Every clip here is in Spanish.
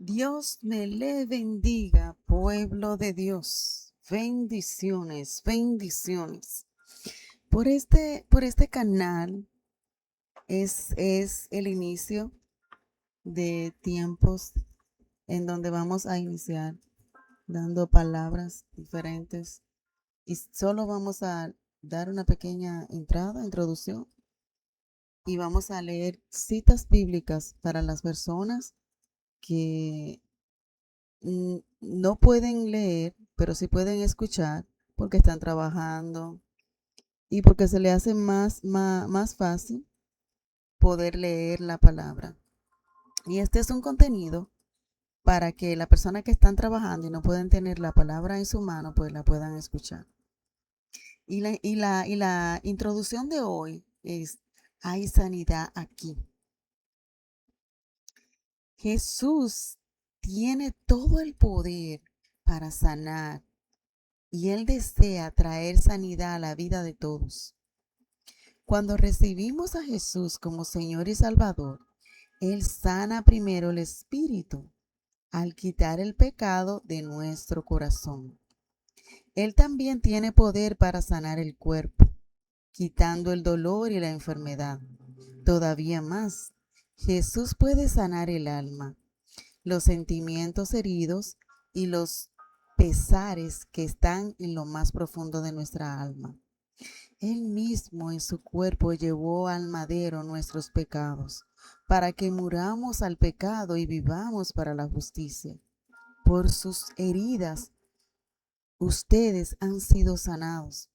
Dios me le bendiga, pueblo de Dios. Bendiciones, bendiciones. Por este canal es el inicio de tiempos en donde vamos a iniciar dando palabras diferentes y solo vamos a dar una pequeña introducción y vamos a leer citas bíblicas para las personas que no pueden leer, pero sí pueden escuchar porque están trabajando y porque se le hace más fácil poder leer la palabra. Y este es un contenido para que la persona que están trabajando y no pueden tener la palabra en su mano, pues la puedan escuchar. Y la introducción de hoy es, hay sanidad aquí. Jesús tiene todo el poder para sanar y Él desea traer sanidad a la vida de todos. Cuando recibimos a Jesús como Señor y Salvador, Él sana primero el espíritu al quitar el pecado de nuestro corazón. Él también tiene poder para sanar el cuerpo, quitando el dolor y la enfermedad. Todavía más, Jesús puede sanar el alma, los sentimientos heridos y los pesares que están en lo más profundo de nuestra alma. Él mismo en su cuerpo llevó al madero nuestros pecados, para que muramos al pecado y vivamos para la justicia. Por sus heridas ustedes han sido sanados.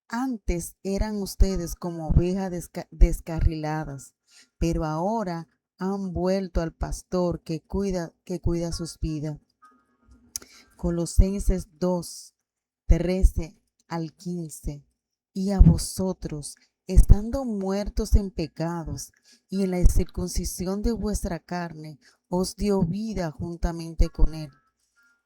Antes eran ustedes como ovejas descarriladas, pero ahora han vuelto al pastor que cuida sus vidas. Colosenses 2, 13 al 15. Y a vosotros, estando muertos en pecados y en la circuncisión de vuestra carne, os dio vida juntamente con él,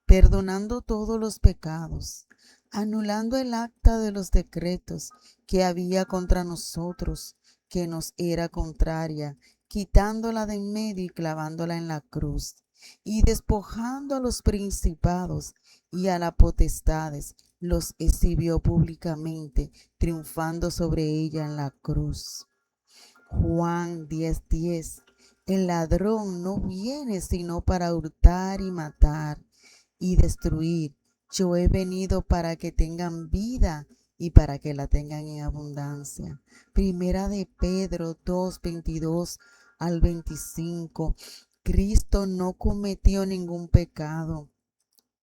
perdonando todos los pecados, anulando el acta de los decretos que había contra nosotros, que nos era contraria, quitándola de en medio y clavándola en la cruz, y despojando a los principados y a las potestades, los exhibió públicamente, triunfando sobre ella en la cruz. Juan 10:10. El ladrón no viene sino para hurtar y matar y destruir. Yo he venido para que tengan vida y para que la tengan en abundancia. Primera de Pedro 2:22 al 25. Cristo no cometió ningún pecado,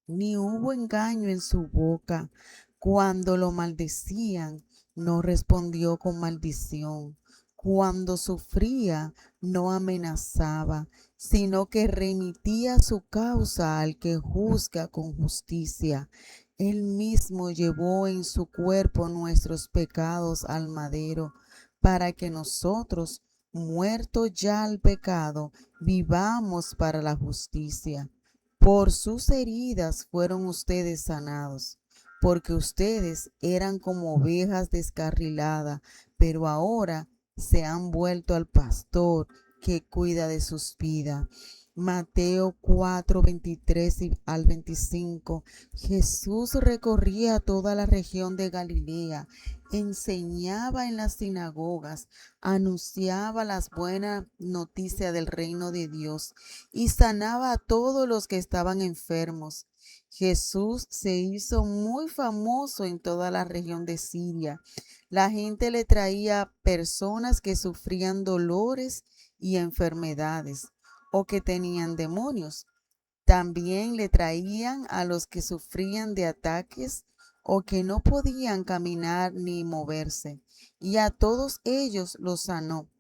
ni hubo engaño en su boca. Cuando lo maldecían, no respondió con maldición. Cuando sufría, no amenazaba, sino que remitía su causa al que juzga con justicia. Él mismo llevó en su cuerpo nuestros pecados al madero, para que nosotros, muertos ya al pecado, vivamos para la justicia. Por sus heridas fueron ustedes sanados, porque ustedes eran como ovejas descarriladas, pero ahora se han vuelto al pastor que cuida de sus vidas. Mateo 4:23 al 25. Jesús recorría toda la región de Galilea, enseñaba en las sinagogas, anunciaba las buenas noticias del reino de Dios y sanaba a todos los que estaban enfermos. Jesús se hizo muy famoso en toda la región de Siria. La gente le traía personas que sufrían dolores y enfermedades o que tenían demonios. También le traían a los que sufrían de ataques o que no podían caminar ni moverse, y a todos ellos los sanó.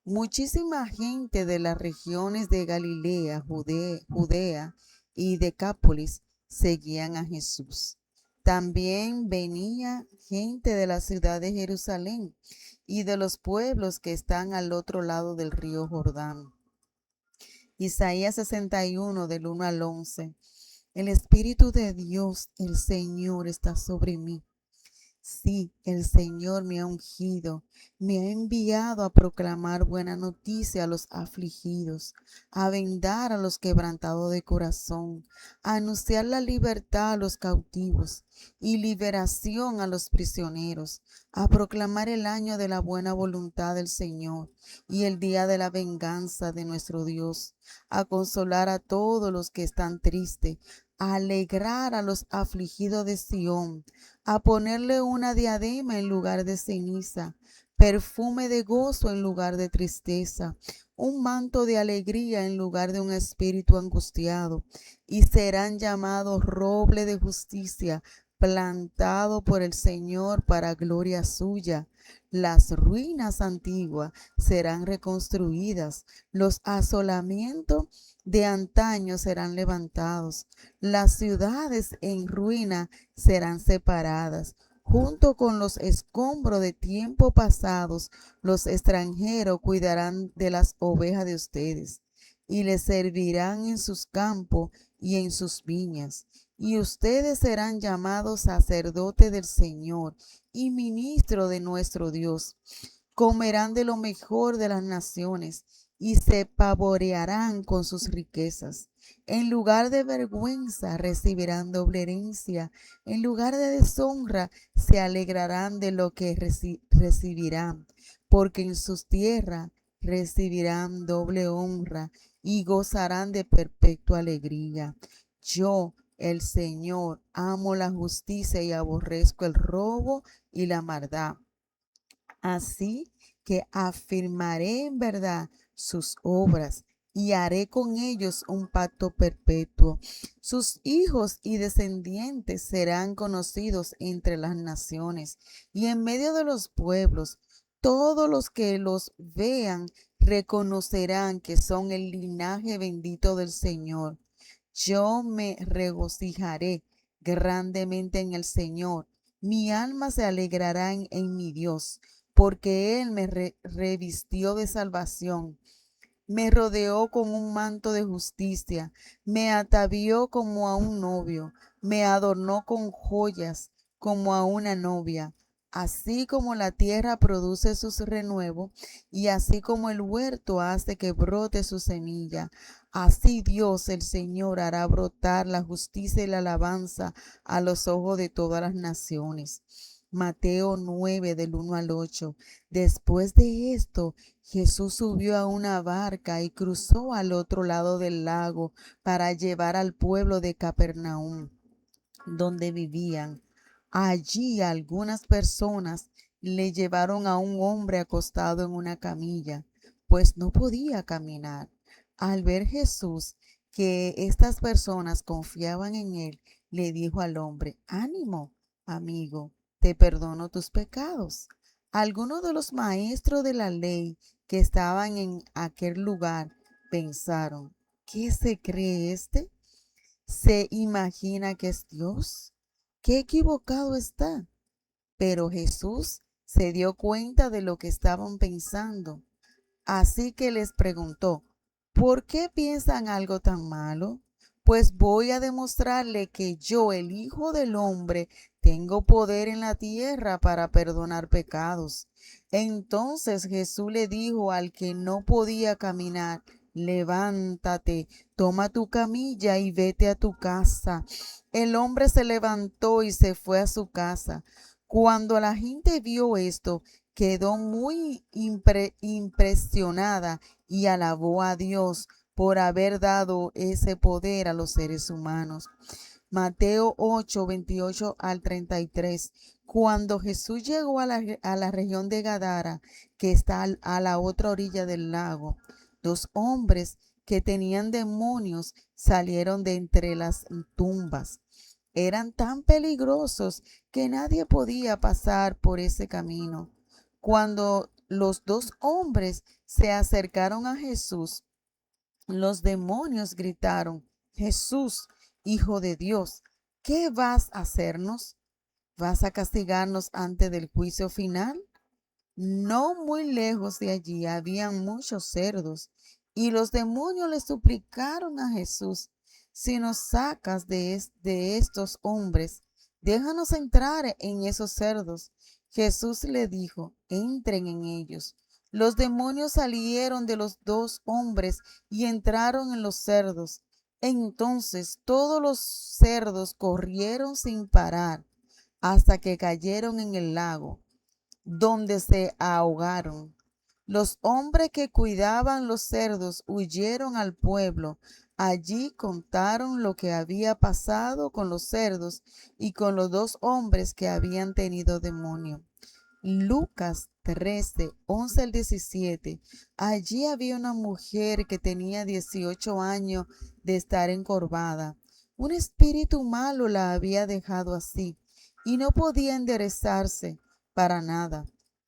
Muchísima gente de las regiones de Galilea, Judea y Decápolis seguían a Jesús. También venía gente de la ciudad de Jerusalén y de los pueblos que están al otro lado del río Jordán. Isaías 61 del 1 al 11. El Espíritu de Dios, el Señor, está sobre mí. Sí, el Señor me ha ungido, me ha enviado a proclamar buena noticia a los afligidos, a vendar a los quebrantados de corazón, a anunciar la libertad a los cautivos y liberación a los prisioneros, a proclamar el año de la buena voluntad del Señor y el día de la venganza de nuestro Dios, a consolar a todos los que están tristes, a alegrar a los afligidos de Sión, a ponerle una diadema en lugar de ceniza, perfume de gozo en lugar de tristeza, un manto de alegría en lugar de un espíritu angustiado, y serán llamados roble de justicia, plantado por el Señor para gloria suya. Las ruinas antiguas serán reconstruidas, los asolamientos de antaño serán levantados, las ciudades en ruina serán separadas. Junto con los escombros de tiempo pasados, los extranjeros cuidarán de las ovejas de ustedes y les servirán en sus campos y en sus viñas. Y ustedes serán llamados sacerdotes del Señor y ministros de nuestro Dios. Comerán de lo mejor de las naciones y se pavorearán con sus riquezas. En lugar de vergüenza recibirán doble herencia. En lugar de deshonra se alegrarán de lo que recibirán, porque en sus tierras recibirán doble honra y gozarán de perpetua alegría. Yo, el Señor, amo la justicia y aborrezco el robo y la maldad. Así que afirmaré en verdad sus obras y haré con ellos un pacto perpetuo. Sus hijos y descendientes serán conocidos entre las naciones y en medio de los pueblos. Todos los que los vean reconocerán que son el linaje bendito del Señor. Yo me regocijaré grandemente en el Señor. Mi alma se alegrará en mi Dios, porque Él me revistió de salvación, me rodeó con un manto de justicia, me atavió como a un novio, me adornó con joyas como a una novia. Así como la tierra produce sus renuevos y así como el huerto hace que brote su semilla, así Dios el Señor hará brotar la justicia y la alabanza a los ojos de todas las naciones. Mateo 9 del 1 al 8. Después de esto, Jesús subió a una barca y cruzó al otro lado del lago para llevar al pueblo de Capernaum, donde vivían. Allí algunas personas le llevaron a un hombre acostado en una camilla, pues no podía caminar. Al ver Jesús que estas personas confiaban en él, le dijo al hombre: ánimo, amigo, te perdono tus pecados. Algunos de los maestros de la ley que estaban en aquel lugar pensaron: ¿qué se cree este? ¿Se imagina que es Dios? ¡Qué equivocado está! Pero Jesús se dio cuenta de lo que estaban pensando. Así que les preguntó: ¿por qué piensan algo tan malo? Pues voy a demostrarle que yo, el Hijo del Hombre, tengo poder en la tierra para perdonar pecados. Entonces Jesús le dijo al que no podía caminar: levántate, toma tu camilla y vete a tu casa. El hombre se levantó y se fue a su casa. Cuando la gente vio esto, quedó muy impresionada y alabó a Dios por haber dado ese poder a los seres humanos. Mateo 8, 28 al 33. Cuando Jesús llegó a la región de Gadara, que está a la otra orilla del lago, dos hombres que tenían demonios salieron de entre las tumbas. Eran tan peligrosos que nadie podía pasar por ese camino. Cuando los dos hombres se acercaron a Jesús, los demonios gritaron: Jesús, Hijo de Dios, ¿qué vas a hacernos? ¿Vas a castigarnos antes del juicio final? No muy lejos de allí habían muchos cerdos, y los demonios le suplicaron a Jesús: si nos sacas de estos hombres, déjanos entrar en esos cerdos. Jesús le dijo, entren en ellos. Los demonios salieron de los dos hombres y entraron en los cerdos. Entonces todos los cerdos corrieron sin parar hasta que cayeron en el lago, donde se ahogaron. Los hombres que cuidaban los cerdos huyeron al pueblo. Allí contaron lo que había pasado con los cerdos y con los dos hombres que habían tenido demonio. Lucas 13, 11 al 17. Allí había una mujer que tenía 18 años de estar encorvada. Un espíritu malo la había dejado así y no podía enderezarse para nada.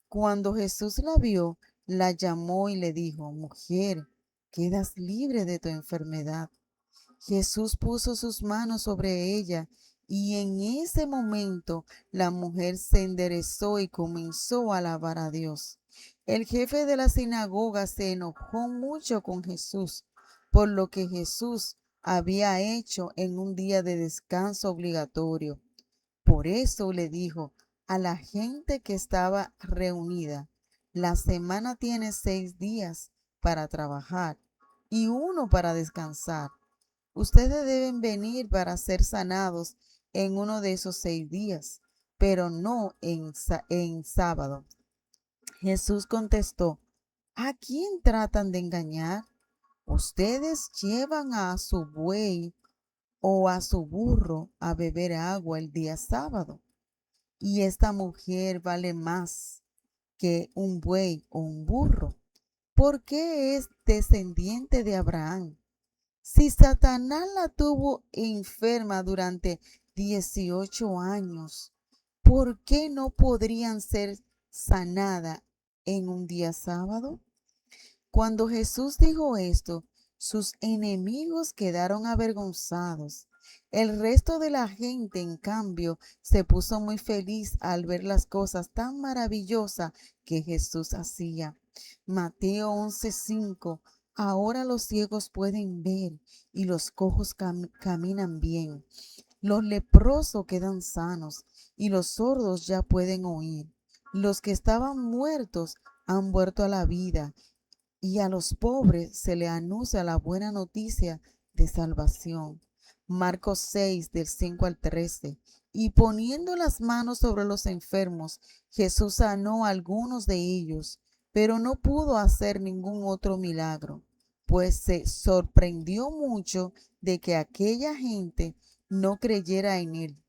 Cuando Jesús la vio, la llamó y le dijo, mujer, quedas libre de tu enfermedad. Jesús puso sus manos sobre ella y en ese momento la mujer se enderezó y comenzó a alabar a Dios. El jefe de la sinagoga se enojó mucho con Jesús por lo que Jesús había hecho en un día de descanso obligatorio. Por eso le dijo a la gente que estaba reunida, la semana tiene 6 días para trabajar y uno para descansar. Ustedes deben venir para ser sanados en uno de esos 6 días, pero no en sábado. Jesús contestó, ¿a quién tratan de engañar? Ustedes llevan a su buey o a su burro a beber agua el día sábado, y esta mujer vale más que un buey o un burro. ¿Por qué es descendiente de Abraham? Si Satanás la tuvo enferma durante 18 años, ¿por qué no podrían ser sanada en un día sábado? Cuando Jesús dijo esto, sus enemigos quedaron avergonzados. El resto de la gente, en cambio, se puso muy feliz al ver las cosas tan maravillosas que Jesús hacía. Mateo 11:5. Ahora los ciegos pueden ver y los cojos caminan bien. Los leprosos quedan sanos y los sordos ya pueden oír. Los que estaban muertos han vuelto a la vida y a los pobres se les anuncia la buena noticia de salvación. Marcos 6, del 5 al 13. Y poniendo las manos sobre los enfermos, Jesús sanó a algunos de ellos, pero no pudo hacer ningún otro milagro, pues se sorprendió mucho de que aquella gente no creyera en él.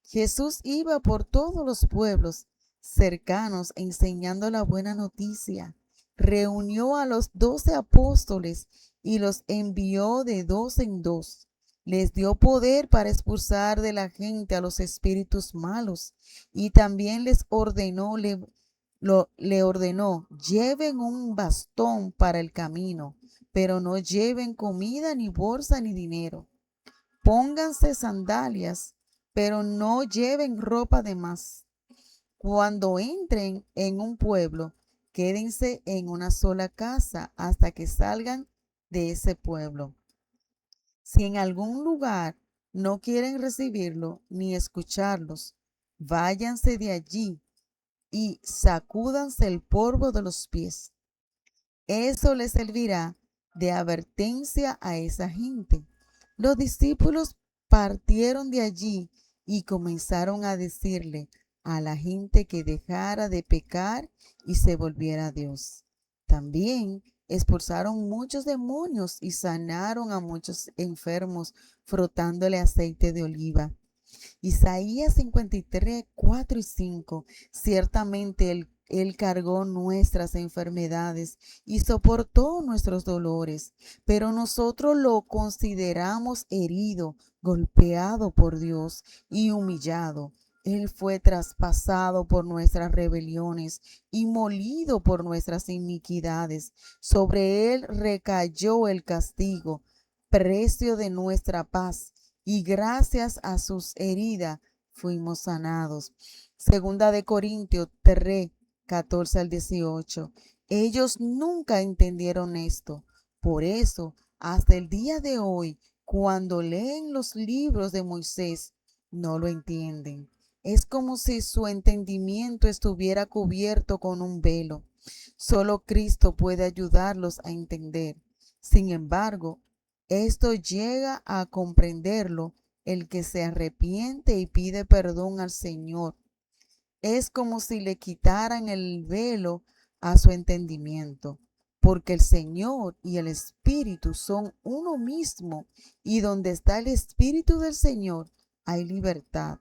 Jesús iba por todos los pueblos cercanos enseñando la buena noticia. Reunió a los 12 apóstoles y los envió de dos en dos. Les dio poder para expulsar de la gente a los espíritus malos y también le ordenó, lleven un bastón para el camino, pero no lleven comida ni bolsa ni dinero. Pónganse sandalias, pero no lleven ropa de más. Cuando entren en un pueblo, quédense en una sola casa hasta que salgan de ese pueblo. Si en algún lugar no quieren recibirlo ni escucharlos, váyanse de allí y sacúdanse el polvo de los pies. Eso les servirá de advertencia a esa gente. Los discípulos partieron de allí y comenzaron a decirle a la gente que dejara de pecar y se volviera a Dios. También expulsaron muchos demonios y sanaron a muchos enfermos frotándole aceite de oliva. Isaías 53, 4 y 5. Ciertamente Él cargó nuestras enfermedades y soportó nuestros dolores, pero nosotros lo consideramos herido, golpeado por Dios y humillado. Él fue traspasado por nuestras rebeliones y molido por nuestras iniquidades. Sobre él recayó el castigo, precio de nuestra paz, y gracias a sus heridas fuimos sanados. Segunda de Corintios 3, 14 al 18. Ellos nunca entendieron esto. Por eso, hasta el día de hoy, cuando leen los libros de Moisés no lo entienden. Es como si su entendimiento estuviera cubierto con un velo. Solo Cristo puede ayudarlos a entender. Sin embargo, esto llega a comprenderlo el que se arrepiente y pide perdón al Señor. Es como si le quitaran el velo a su entendimiento, porque el Señor y el Espíritu son uno mismo, y donde está el Espíritu del Señor hay libertad.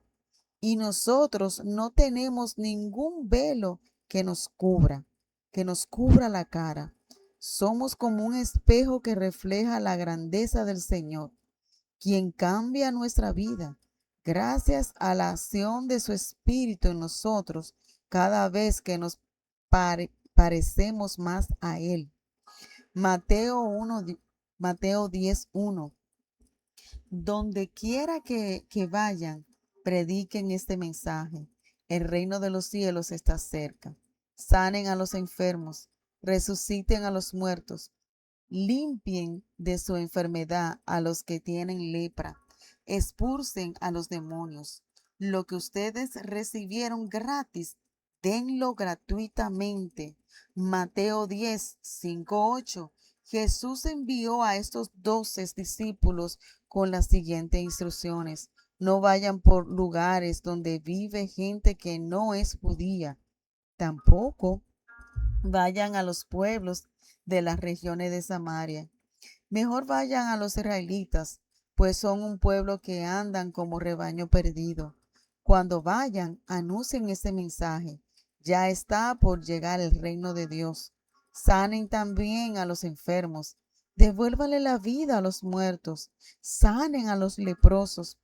Y nosotros no tenemos ningún velo que nos cubra la cara. Somos como un espejo que refleja la grandeza del Señor, quien cambia nuestra vida gracias a la acción de su Espíritu en nosotros cada vez que nos parecemos más a Él. Mateo 1, Mateo 10:1. Donde quiera que vayan, prediquen este mensaje. El reino de los cielos está cerca. Sanen a los enfermos, resuciten a los muertos, limpien de su enfermedad a los que tienen lepra, expulsen a los demonios. Lo que ustedes recibieron gratis, denlo gratuitamente. Mateo 10:5-8. Jesús envió a estos 12 discípulos con las siguientes instrucciones. No vayan por lugares donde vive gente que no es judía. Tampoco vayan a los pueblos de las regiones de Samaria. Mejor vayan a los israelitas, pues son un pueblo que andan como rebaño perdido. Cuando vayan, anuncien ese mensaje. Ya está por llegar el reino de Dios. Sanen también a los enfermos. Devuélvanle la vida a los muertos. Sanen a los leprosos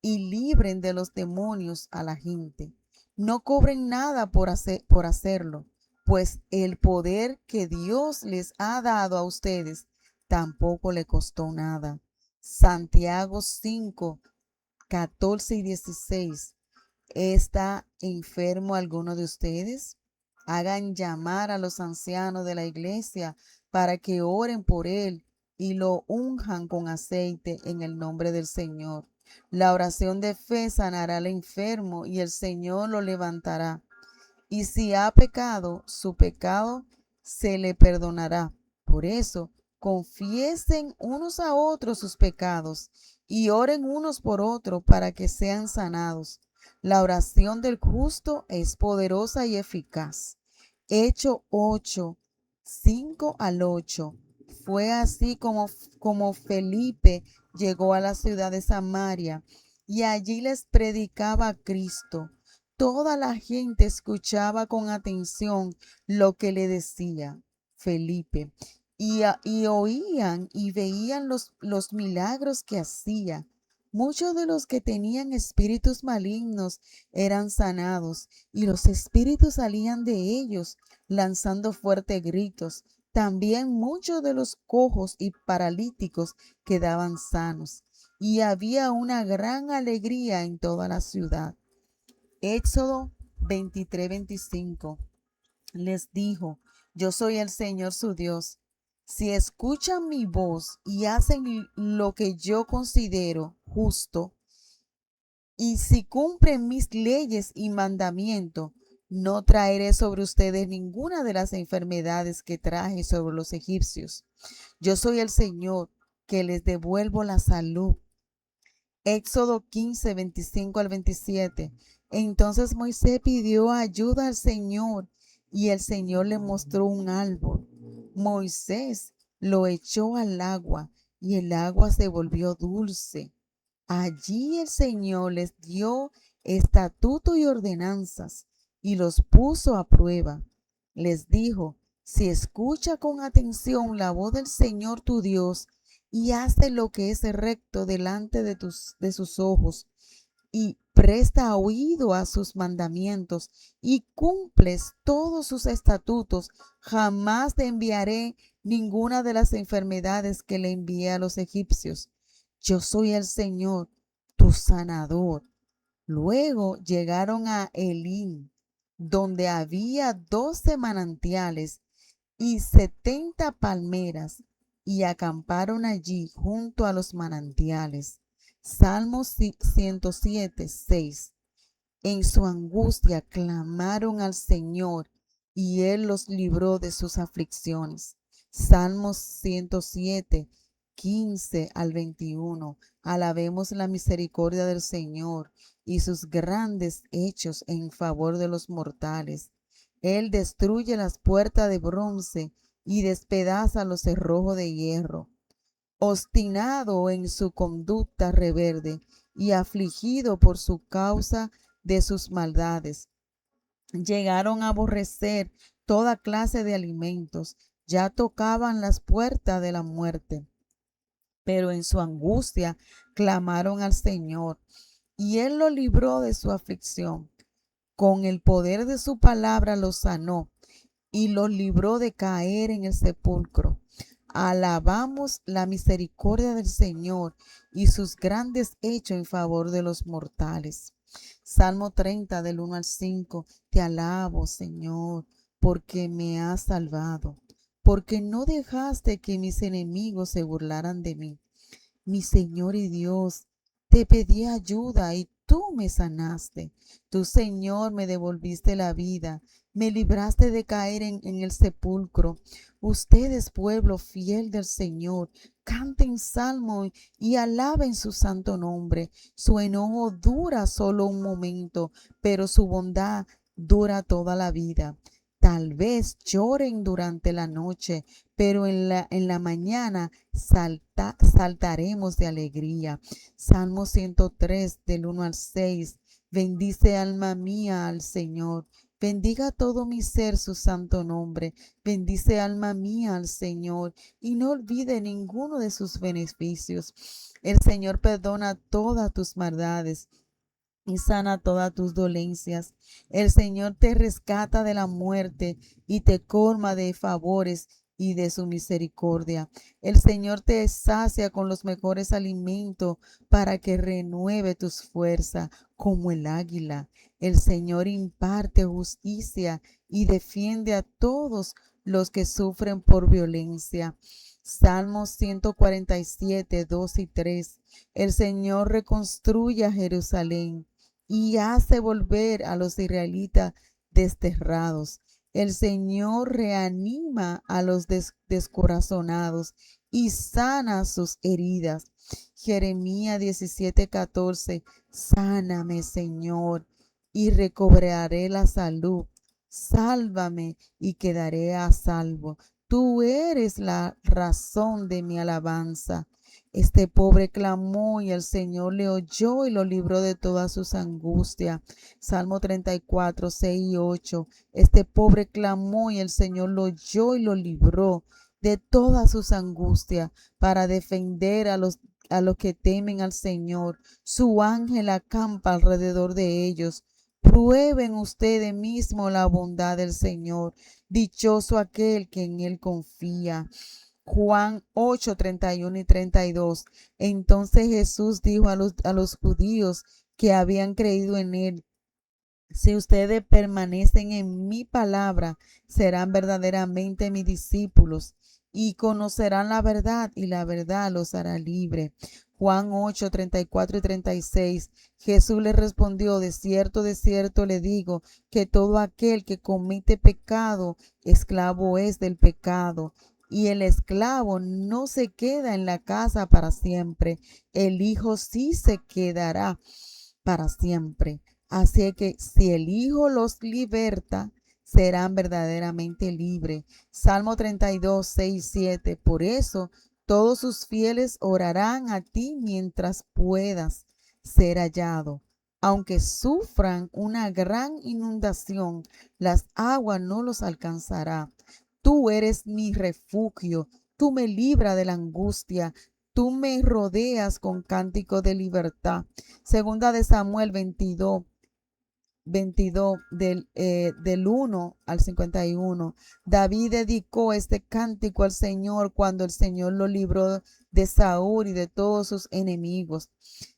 y libren de los demonios a la gente. No cobren nada por hacerlo, pues el poder que Dios les ha dado a ustedes tampoco le costó nada. Santiago 5:14-16. ¿Está enfermo alguno de ustedes? Hagan llamar a los ancianos de la iglesia para que oren por él y lo unjan con aceite en el nombre del Señor. La oración de fe sanará al enfermo y el Señor lo levantará. Y si ha pecado, su pecado se le perdonará. Por eso, confiesen unos a otros sus pecados y oren unos por otros para que sean sanados. La oración del justo es poderosa y eficaz. Hecho 8:5-8. Fue así como Felipe llegó a la ciudad de Samaria y allí les predicaba a Cristo. Toda la gente escuchaba con atención lo que le decía Felipe y oían y veían los milagros que hacía. Muchos de los que tenían espíritus malignos eran sanados y los espíritus salían de ellos lanzando fuertes gritos. También muchos de los cojos y paralíticos quedaban sanos y había una gran alegría en toda la ciudad. Éxodo 23:25 les dijo: Yo soy el Señor su Dios. Si escuchan mi voz y hacen lo que yo considero justo, y si cumplen mis leyes y mandamientos, no traeré sobre ustedes ninguna de las enfermedades que traje sobre los egipcios. Yo soy el Señor que les devuelvo la salud. Éxodo 15:25-27. Entonces Moisés pidió ayuda al Señor y el Señor le mostró un árbol. Moisés lo echó al agua y el agua se volvió dulce. Allí el Señor les dio estatutos y ordenanzas y los puso a prueba. Les dijo: si escucha con atención la voz del Señor tu Dios y hace lo que es recto delante de sus ojos y presta oído a sus mandamientos y cumples todos sus estatutos, jamás te enviaré ninguna de las enfermedades que le envié a los egipcios. Yo soy el Señor, tu sanador. Luego llegaron a Elim, donde había 12 manantiales y 70 palmeras, y acamparon allí junto a los manantiales. Salmo 107, 6. En su angustia clamaron al Señor y Él los libró de sus aflicciones. Salmos 107, 15 al 21. Alabemos la misericordia del Señor y sus grandes hechos en favor de los mortales. Él destruye las puertas de bronce y despedaza los cerrojos de hierro. Obstinado en su conducta rebelde y afligido por su causa de sus maldades. Llegaron a aborrecer toda clase de alimentos, ya tocaban las puertas de la muerte, pero en su angustia clamaron al Señor, y Él los libró de su aflicción. Con el poder de su palabra los sanó y los libró de caer en el sepulcro. Alabamos la misericordia del Señor y sus grandes hechos en favor de los mortales. Salmo 30 del 1 al 5. Te alabo, Señor, porque me has salvado, porque no dejaste que mis enemigos se burlaran de mí. Mi Señor y Dios, te pedí ayuda y tú me sanaste. Tú, Señor, me devolviste la vida, me libraste de caer en el sepulcro. Ustedes, pueblo fiel del Señor, canten salmo y alaben su santo nombre. Su enojo dura solo un momento, pero su bondad dura toda la vida. Tal vez lloren durante la noche, pero en la mañana saltaremos de alegría. Salmo 103 del 1 al 6. Bendice alma mía al Señor. Bendiga todo mi ser su santo nombre. Bendice alma mía al Señor y no olvide ninguno de sus beneficios. El Señor perdona todas tus maldades y sana todas tus dolencias. El Señor te rescata de la muerte y te colma de favores y de su misericordia. El Señor te sacia con los mejores alimentos para que renueve tus fuerzas como el águila. El Señor imparte justicia y defiende a todos los que sufren por violencia. Salmos 147, 2 y 3. El Señor reconstruye a Jerusalén y hace volver a los israelitas desterrados. El Señor reanima a los descorazonados y sana sus heridas. Jeremías 17:14. Sáname, Señor, y recobraré la salud. Sálvame y quedaré a salvo. Tú eres la razón de mi alabanza. Este pobre clamó y el Señor le oyó y lo libró de todas sus angustias. Salmo 34, 6 y 8. Este pobre clamó y el Señor lo oyó y lo libró de todas sus angustias para defender a los que temen al Señor. Su ángel acampa alrededor de ellos. Prueben ustedes mismos la bondad del Señor. Dichoso aquel que en él confía. Juan 8, 31 y 32. Entonces Jesús dijo a los judíos que habían creído en él: si ustedes permanecen en mi palabra, serán verdaderamente mis discípulos y conocerán la verdad, y la verdad los hará libre. Juan 8, 34 y 36. Jesús le respondió: de cierto le digo, que todo aquel que comete pecado, esclavo es del pecado. Y el esclavo no se queda en la casa para siempre, el Hijo sí se quedará para siempre. Así que si el Hijo los liberta, serán verdaderamente libres. Salmo 32, 6, 7. Por eso todos sus fieles orarán a ti mientras puedas ser hallado. Aunque sufran una gran inundación, las aguas no los alcanzará. Tú eres mi refugio, tú me libras de la angustia, tú me rodeas con cánticos de libertad. Segunda de Samuel 22, 22 del 1 al 51. David dedicó este cántico al Señor cuando el Señor lo libró de Saúl y de todos sus enemigos.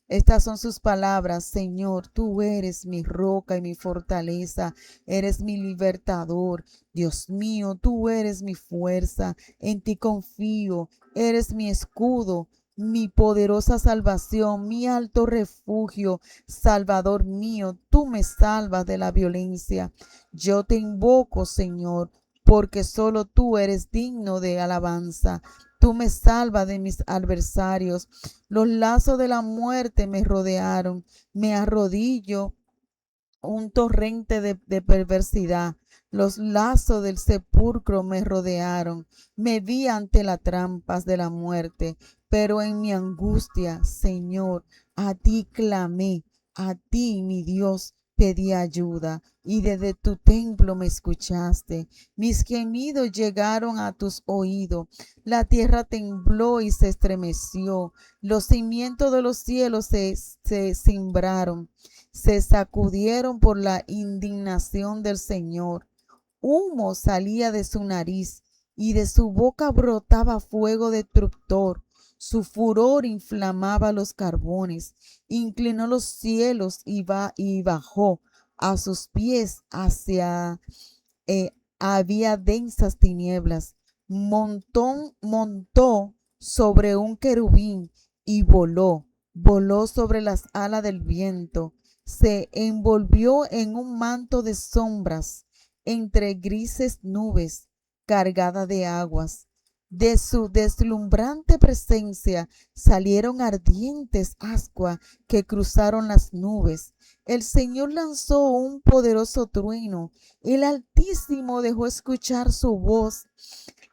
Estas son sus palabras: Señor, tú eres mi roca y mi fortaleza, eres mi libertador. Dios mío, tú eres mi fuerza, en ti confío, eres mi escudo. mi poderosa salvación, mi alto refugio, Salvador mío, tú me salvas de la violencia. Yo te invoco, Señor, porque solo tú eres digno de alabanza. Tú me salvas de mis adversarios. Los lazos de la muerte me rodearon. Me arrodillo un torrente de perversidad. Los lazos del sepulcro me rodearon. Me vi ante las trampas de la muerte, pero en mi angustia, Señor, a ti clamé, a ti, mi Dios, pedí ayuda, y desde tu templo me escuchaste. Mis gemidos llegaron a tus oídos. La tierra tembló y se estremeció. Los cimientos de los cielos se cimbraron, se sacudieron por la indignación del Señor. Humo salía de su nariz y de su boca brotaba fuego destructor. Su furor inflamaba los carbones, inclinó los cielos y bajó a sus pies hacia había densas tinieblas. Montó sobre un querubín y voló sobre las alas del viento. Se envolvió en un manto de sombras entre grises nubes cargadas de aguas. De su deslumbrante presencia salieron ardientes ascuas que cruzaron las nubes. El Señor lanzó un poderoso trueno. El Altísimo dejó escuchar su voz.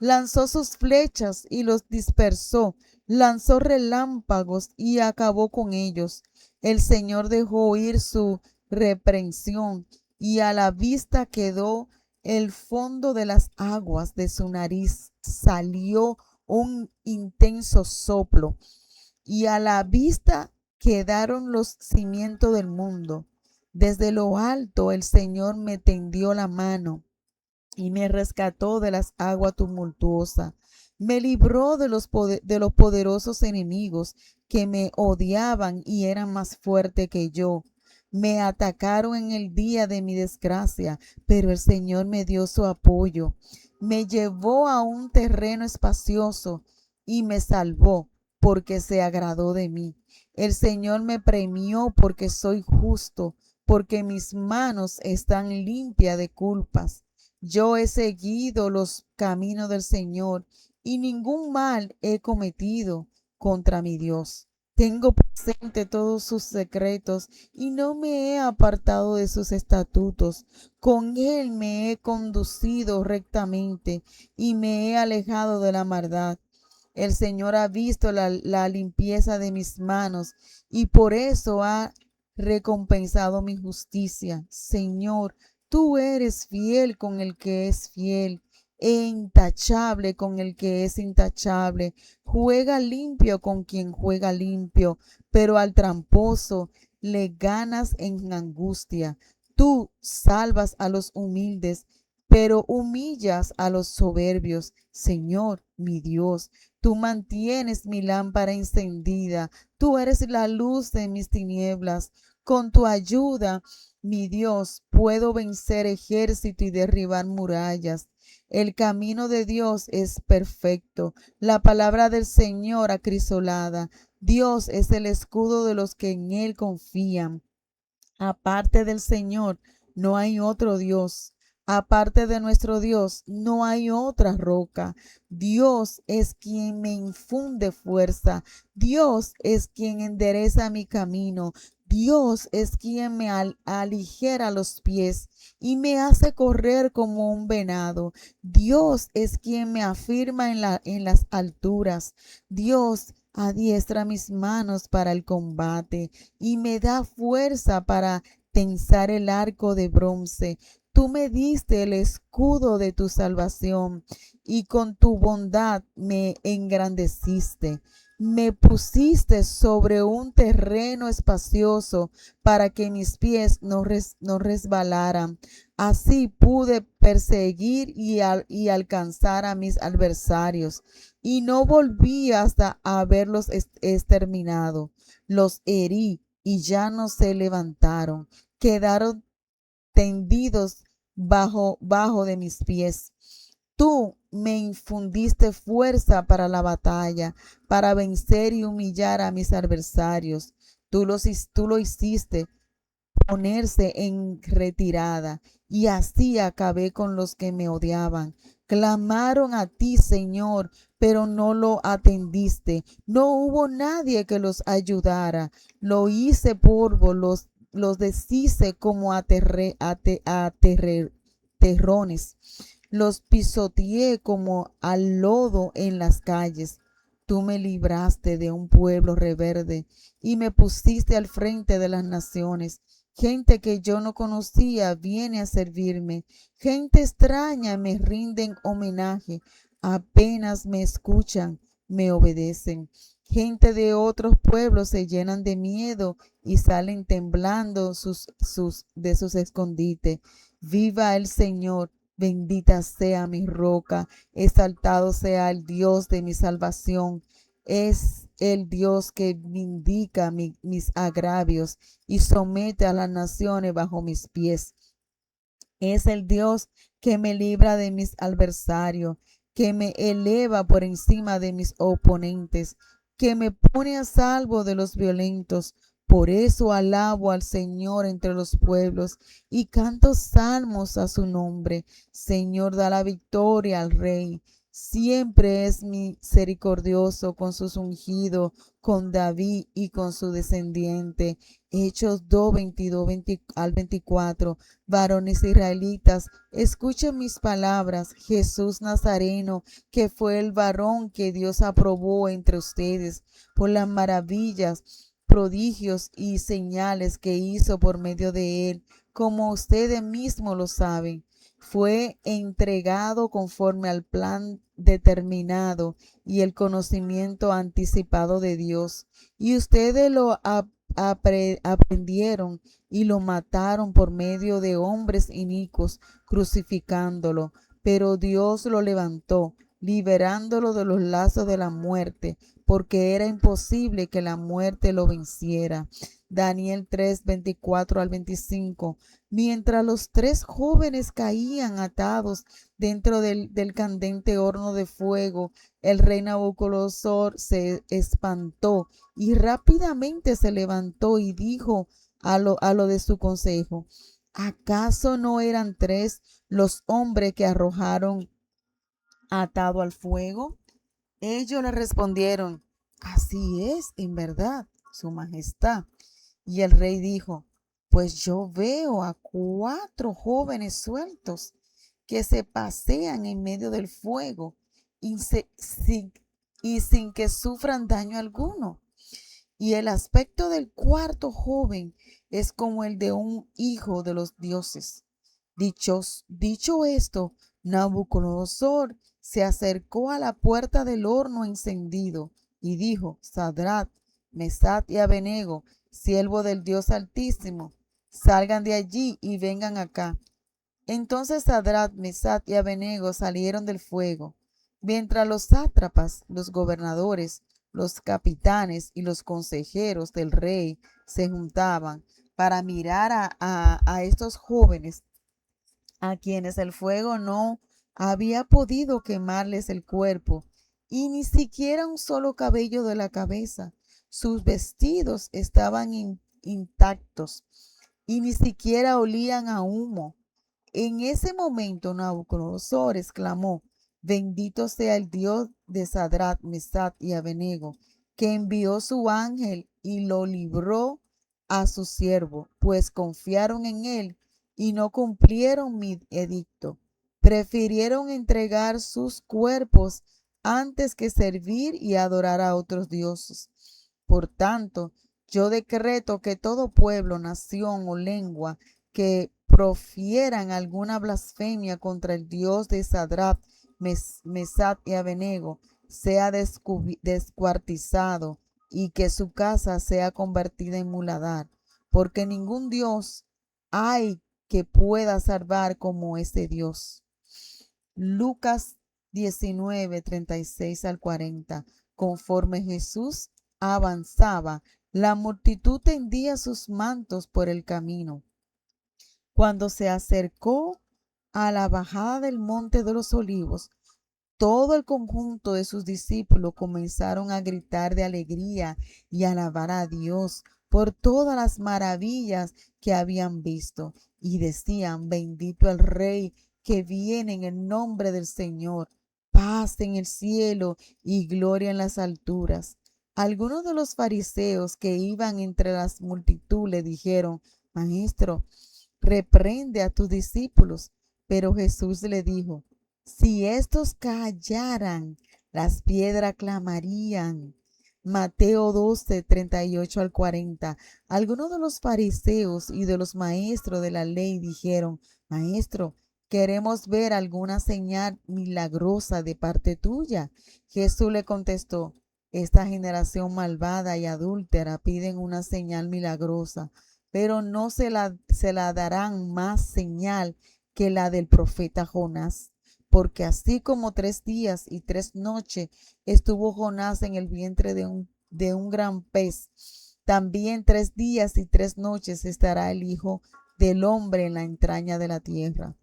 Lanzó sus flechas y los dispersó. Lanzó relámpagos y acabó con ellos. El Señor dejó oír su reprensión y a la vista quedó el fondo de las aguas. De su nariz salió un intenso soplo y a la vista quedaron los cimientos del mundo. Desde lo alto el Señor me tendió la mano y me rescató de las aguas tumultuosas. Me libró de los poderosos enemigos que me odiaban y eran más fuertes que yo. Me atacaron en el día de mi desgracia, pero el Señor me dio su apoyo. Me llevó a un terreno espacioso y me salvó porque se agradó de mí. El Señor me premió porque soy justo, porque mis manos están limpias de culpas. Yo he seguido los caminos del Señor y ningún mal he cometido contra mi Dios. Tengo presente todos sus secretos y no me he apartado de sus estatutos. Con él me he conducido rectamente y me he alejado de la maldad. El Señor ha visto la limpieza de mis manos y por eso ha recompensado mi justicia. Señor, tú eres fiel con el que es fiel e intachable con el que es intachable. Juega limpio con quien juega limpio, pero al tramposo le ganas en angustia. Tú salvas a los humildes, pero humillas a los soberbios. Señor, mi Dios, tú mantienes mi lámpara encendida. Tú eres la luz de mis tinieblas. Con tu ayuda, mi Dios, puedo vencer ejército y derribar murallas. El camino de Dios es perfecto, la palabra del Señor acrisolada. Dios es el escudo de los que en él confían. Aparte del Señor, no hay otro Dios. Aparte de nuestro Dios, no hay otra roca. Dios es quien me infunde fuerza. Dios es quien endereza mi camino. Dios es quien me aligera los pies y me hace correr como un venado. Dios es quien me afirma en las alturas. Dios adiestra mis manos para el combate y me da fuerza para tensar el arco de bronce. Tú me diste el escudo de tu salvación y con tu bondad me engrandeciste. Me pusiste sobre un terreno espacioso para que mis pies no resbalaran. Así pude perseguir y alcanzar a mis adversarios y no volví hasta haberlos exterminado. Los herí y ya no se levantaron. Quedaron tendidos bajo de mis pies. Tú me infundiste fuerza para la batalla, para vencer y humillar a mis adversarios. Tú lo hiciste ponerse en retirada, y así acabé con los que me odiaban. Clamaron a ti, Señor, pero no lo atendiste. No hubo nadie que los ayudara. Lo hice polvo, los deshice como terrones. Los pisoteé como al lodo en las calles. Tú me libraste de un pueblo rebelde y me pusiste al frente de las naciones. Gente que yo no conocía viene a servirme. Gente extraña me rinden homenaje. Apenas me escuchan, me obedecen. Gente de otros pueblos se llenan de miedo y salen temblando de sus escondites. Viva el Señor, bendita sea mi roca, exaltado sea el Dios de mi salvación. Es el Dios que vindica mis agravios y somete a las naciones bajo mis pies. Es el Dios que me libra de mis adversarios, que me eleva por encima de mis oponentes, que me pone a salvo de los violentos. Por eso alabo al Señor entre los pueblos y canto salmos a su nombre. Señor, da la victoria al Rey. Siempre es misericordioso con sus ungidos, con David y con su descendiente. Hechos 2, 22 al 24. Varones israelitas, escuchen mis palabras. Jesús Nazareno, que fue el varón que Dios aprobó entre ustedes por las maravillas, prodigios y señales que hizo por medio de él, como ustedes mismos lo saben. Fue entregado conforme al plan determinado y el conocimiento anticipado de Dios. Y ustedes lo aprendieron y lo mataron por medio de hombres inicuos, crucificándolo. Pero Dios lo levantó, liberándolo de los lazos de la muerte, porque era imposible que la muerte lo venciera. Daniel 3, 24 al 25. Mientras los tres jóvenes caían atados dentro del candente horno de fuego, el rey Nabucodonosor se espantó y rápidamente se levantó y dijo a lo de su consejo: ¿acaso no eran tres los hombres que arrojaron atado al fuego? Ellos le respondieron: así es, en verdad, su majestad. Y el rey dijo: pues yo veo a cuatro jóvenes sueltos que se pasean en medio del fuego y, y sin que sufran daño alguno. Y el aspecto del cuarto joven es como el de un hijo de los dioses. Dicho esto, Nabucodonosor se acercó a la puerta del horno encendido y dijo: Sadrach, Mesach y Abednego, siervo del Dios Altísimo, salgan de allí y vengan acá. Entonces Sadrach, Mesach y Abednego salieron del fuego, mientras los sátrapas, los gobernadores, los capitanes y los consejeros del rey se juntaban para mirar a estos jóvenes, a quienes el fuego no había podido quemarles el cuerpo, y ni siquiera un solo cabello de la cabeza. Sus vestidos estaban intactos y ni siquiera olían a humo. En ese momento Nabucodonosor exclamó: bendito sea el Dios de Sadrach, Mesach y Abednego, que envió su ángel y lo libró a su siervo, pues confiaron en él y no cumplieron mi edicto. Prefirieron entregar sus cuerpos antes que servir y adorar a otros dioses. Por tanto, yo decreto que todo pueblo, nación o lengua que profieran alguna blasfemia contra el Dios de Sadrach, Mesach y Abednego sea descuartizado y que su casa sea convertida en muladar, porque ningún Dios hay que pueda salvar como ese Dios. Lucas 19, 36 al 40. Conforme Jesús avanzaba, la multitud tendía sus mantos por el camino. Cuando se acercó a la bajada del monte de los olivos, todo el conjunto de sus discípulos comenzaron a gritar de alegría y alabar a Dios por todas las maravillas que habían visto, y decían: bendito el Rey que viene en el nombre del Señor, paz en el cielo y gloria en las alturas. Algunos de los fariseos que iban entre las multitud le dijeron: Maestro, reprende a tus discípulos. Pero Jesús le dijo: si estos callaran, las piedras clamarían. Mateo 12, 38 al 40. Algunos de los fariseos y de los maestros de la ley dijeron: Maestro, queremos ver alguna señal milagrosa de parte tuya. Jesús le contestó: esta generación malvada y adúltera piden una señal milagrosa, pero no se la darán más señal que la del profeta Jonás. Porque así como 3 días y 3 noches estuvo Jonás en el vientre de un gran pez, también 3 días y 3 noches estará el Hijo del Hombre en la entraña de la tierra.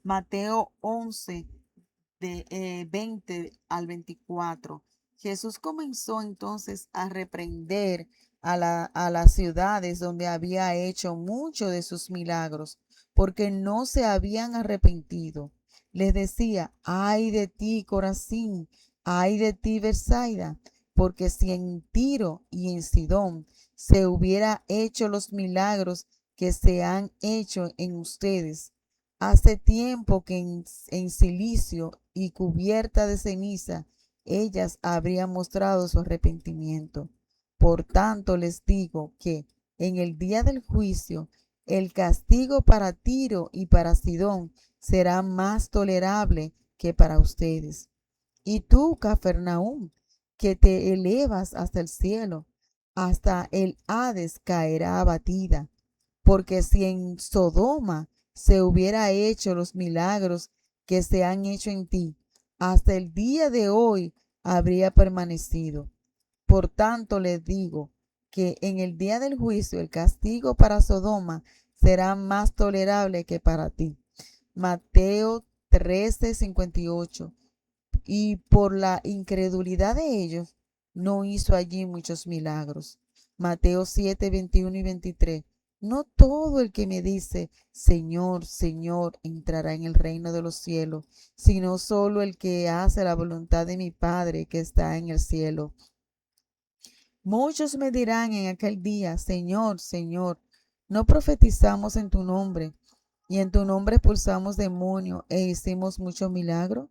Mateo 11, 20 al 24. Jesús comenzó entonces a reprender a las ciudades donde había hecho muchos de sus milagros, porque no se habían arrepentido. Les decía: ay de ti, Corazín, ay de ti, Betsaida, porque si en Tiro y en Sidón se hubiera hecho los milagros que se han hecho en ustedes, hace tiempo que en silicio y cubierta de ceniza, ellas habrían mostrado su arrepentimiento. Por tanto, les digo que en el día del juicio, el castigo para Tiro y para Sidón será más tolerable que para ustedes. Y tú, Cafarnaúm, que te elevas hasta el cielo, hasta el Hades caerá abatida. Porque si en Sodoma se hubiera hecho los milagros que se han hecho en ti, hasta el día de hoy habría permanecido. Por tanto, les digo que en el día del juicio el castigo para Sodoma será más tolerable que para ti. Mateo 13:58. Y por la incredulidad de ellos no hizo allí muchos milagros. Mateo 7:21 y 23. No todo el que me dice: Señor, Señor, entrará en el reino de los cielos, sino solo el que hace la voluntad de mi Padre que está en el cielo. Muchos me dirán en aquel día: Señor, Señor, ¿no profetizamos en tu nombre, y en tu nombre expulsamos demonios e hicimos muchos milagros?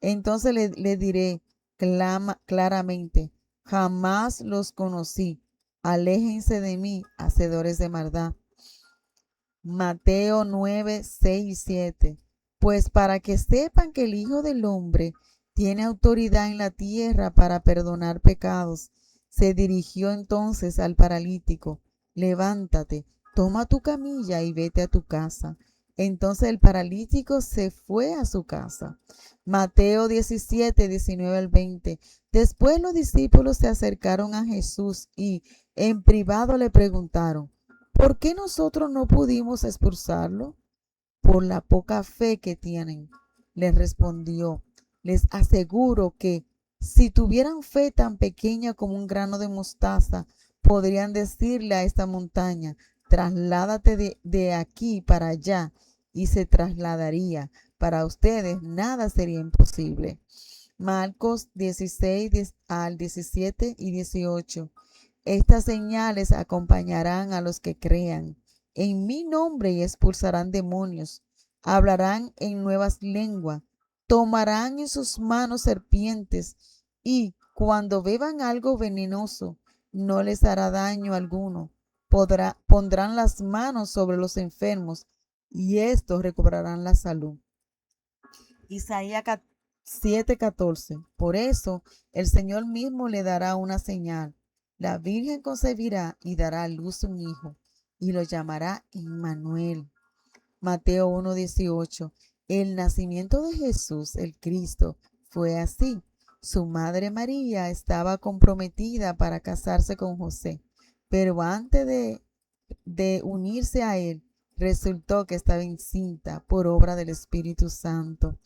Entonces le diré claramente: jamás los conocí. Aléjense de mí, hacedores de maldad. Mateo 9, 6 y 7. Pues para que sepan que el Hijo del Hombre tiene autoridad en la tierra para perdonar pecados, se dirigió entonces al paralítico: levántate, toma tu camilla y vete a tu casa. Entonces el paralítico se fue a su casa. Mateo 17, 19 al 20. Después los discípulos se acercaron a Jesús y en privado le preguntaron: ¿por qué nosotros no pudimos expulsarlo? Por la poca fe que tienen. Les respondió: les aseguro que si tuvieran fe tan pequeña como un grano de mostaza, podrían decirle a esta montaña: trasládate de aquí para allá, y se trasladaría. Para ustedes nada sería imposible. Marcos 16 al 17 y 18. Estas señales acompañarán a los que crean en mi nombre y expulsarán demonios, hablarán en nuevas lenguas, tomarán en sus manos serpientes, y cuando beban algo venenoso no les hará daño alguno. Pondrán las manos sobre los enfermos y estos recobrarán la salud. Isaías 7:14. Por eso el Señor mismo le dará una señal: la Virgen concebirá y dará a luz un hijo, y lo llamará Emmanuel. Mateo 1:18. El nacimiento de Jesús, el Cristo, fue así. Su madre María estaba comprometida para casarse con José, pero antes de unirse a él, resultó que estaba encinta por obra del Espíritu Santo.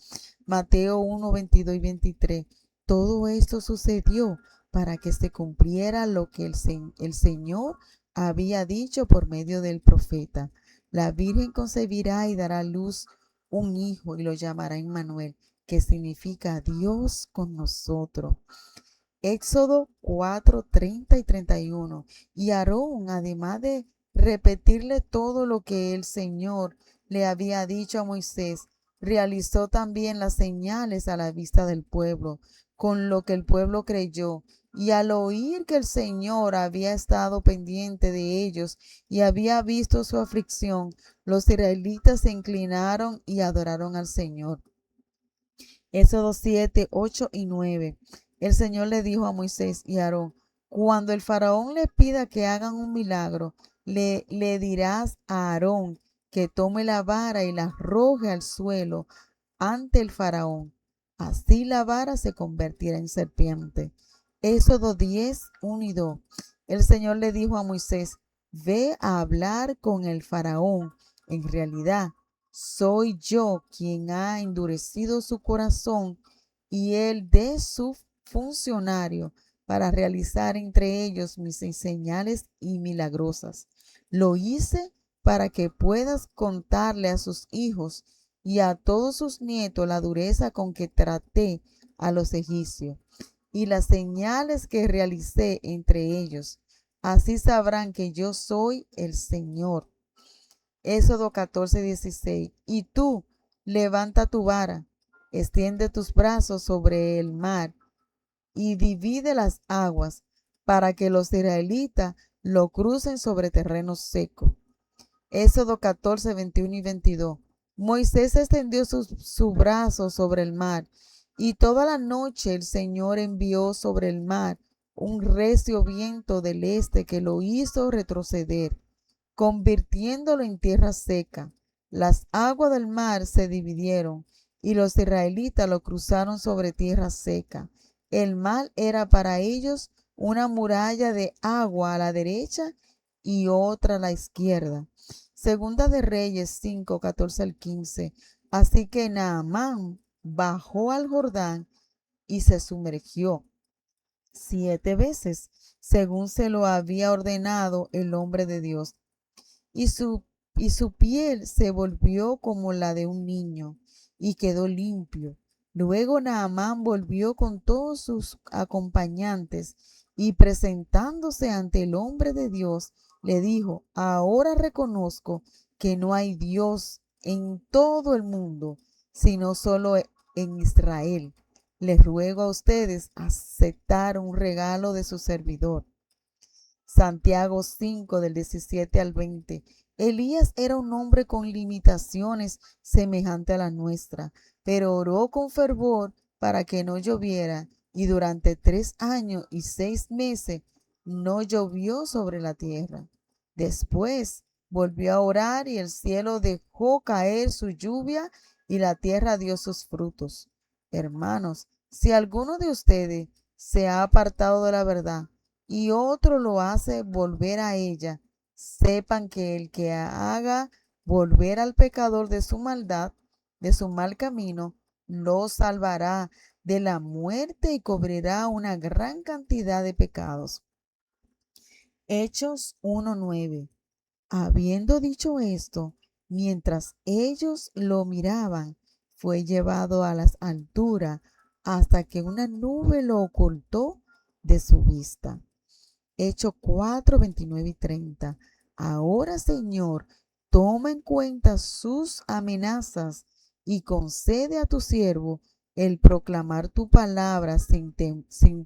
Mateo 1, 22 y 23. Todo esto sucedió para que se cumpliera lo que el Señor había dicho por medio del profeta. La Virgen concebirá y dará a luz un hijo y lo llamará Emmanuel, que significa Dios con nosotros. Éxodo 4, 30 y 31. Y Aarón, además de repetirle todo lo que el Señor le había dicho a Moisés, realizó también las señales a la vista del pueblo, con lo que el pueblo creyó. Y al oír que el Señor había estado pendiente de ellos y había visto su aflicción, los israelitas se inclinaron y adoraron al Señor. Éxodo 7, 8 y 9. El Señor le dijo a Moisés y a Aarón: cuando el faraón les pida que hagan un milagro, le dirás a Aarón que tome la vara y la arroje al suelo ante el faraón. Así la vara se convertirá en serpiente. Éxodo 10, 1 y 2. El Señor le dijo a Moisés: ve a hablar con el faraón. En realidad, soy yo quien ha endurecido su corazón y el de su funcionario para realizar entre ellos mis señales y milagrosas. Lo hice para que puedas contarle a sus hijos y a todos sus nietos la dureza con que traté a los egipcios y las señales que realicé entre ellos. Así sabrán que yo soy el Señor. Éxodo 14, 16. Y tú, levanta tu vara, extiende tus brazos sobre el mar y divide las aguas para que los israelitas lo crucen sobre terreno seco. Éxodo 14, 21 y 22. Moisés extendió su brazo sobre el mar y toda la noche el Señor envió sobre el mar un recio viento del este que lo hizo retroceder, convirtiéndolo en tierra seca. Las aguas del mar se dividieron y los israelitas lo cruzaron sobre tierra seca. El mar era para ellos una muralla de agua a la derecha y otra a la izquierda. Segunda de Reyes 5, 14 al 15. Así que Naamán bajó al Jordán y se sumergió 7 veces, según se lo había ordenado el hombre de Dios, y su, y su piel se volvió como la de un niño y quedó limpio. Luego Naamán volvió con todos sus acompañantes y presentándose ante el hombre de Dios, le dijo: ahora reconozco que no hay Dios en todo el mundo, sino solo en Israel. Les ruego a ustedes aceptar un regalo de su servidor. Santiago 5 del 17 al 20. Elías era un hombre con limitaciones semejante a la nuestra, pero oró con fervor para que no lloviera, y durante 3 años y 6 meses no llovió sobre la tierra. Después volvió a orar y el cielo dejó caer su lluvia y la tierra dio sus frutos. Hermanos, si alguno de ustedes se ha apartado de la verdad y otro lo hace volver a ella, sepan que el que haga volver al pecador de su maldad, de su mal camino, lo salvará de la muerte y cubrirá una gran cantidad de pecados. Hechos 1:9. Habiendo dicho esto, mientras ellos lo miraban, fue llevado a las alturas hasta que una nube lo ocultó de su vista. Hechos 4, 29 y 30. Ahora, Señor, toma en cuenta sus amenazas y concede a tu siervo el proclamar tu palabra sin